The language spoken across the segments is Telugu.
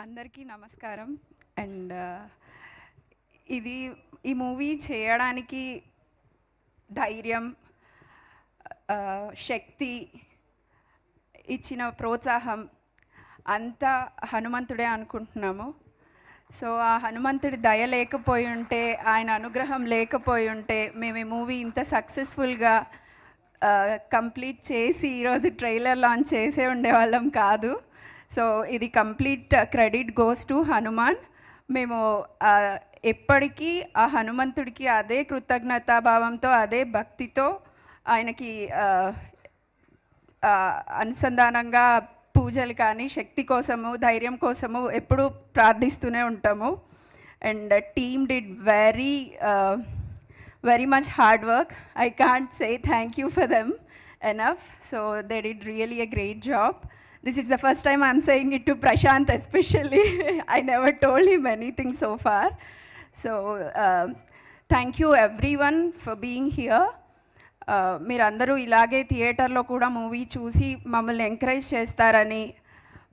అందరికీ నమస్కారం. అండ్ ఈ మూవీ చేయడానికి ధైర్యం, శక్తి ఇచ్చిన ప్రోత్సాహం అంతా హనుమంతుడే అనుకుంటున్నాము. సో ఆ హనుమంతుడి దయ లేకపోయి ఉంటే, ఆయన అనుగ్రహం లేకపోయి ఉంటే మేము ఈ మూవీ ఇంత సక్సెస్ఫుల్గా కంప్లీట్ చేసి ఈరోజు ట్రైలర్ లాంచ్ చేసే ఉండేవాళ్ళం కాదు. సో ఇది complete credit goes to Hanuman. మేము ఎప్పటికీ ఆ హనుమంతుడికి అదే కృతజ్ఞతాభావంతో, అదే భక్తితో ఆయనకి అనుసంధానంగా పూజలు కానీ, శక్తి కోసము, ధైర్యం కోసము ఎప్పుడూ ప్రార్థిస్తూనే ఉంటాము. And team did very much hard work. I can't say thank you for them enough. So they did really a great job. This is the first time I'm saying it to Prashant especially. I never told him anything so far. So thank you everyone for being here. మీరందరూ ఇలాగే థియేటర్లో కూడా మూవీ చూసి మమ్మల్ని ఎంకరేజ్ చేస్తారని,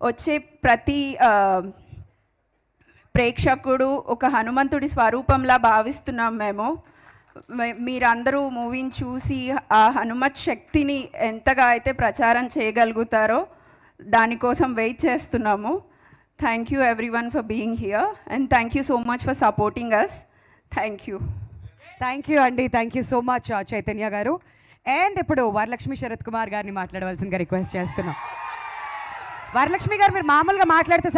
వచ్చే ప్రతి ప్రేక్షకుడు ఒక హనుమంతుడి స్వరూపంలా భావిస్తున్నాం మేము. మీరందరూ మూవీని చూసి ఆ హనుమత్ శక్తిని ఎంతగా అయితే ప్రచారం చేయగలుగుతారో దానికోసం వెయిట్ చేస్తున్నాము. Thank you everyone for being here and thank you so much for supporting us. Thank you అండి. Thank you so much Chaitanya గారు. అండ్ ఇప్పుడు వరలక్ష్మి శరత్ కుమార్ గారిని మాట్లాడవలసిందిగా రిక్వెస్ట్ చేస్తున్నాం. వరలక్ష్మి గారు, మీరు మామూలుగా మాట్లాడితే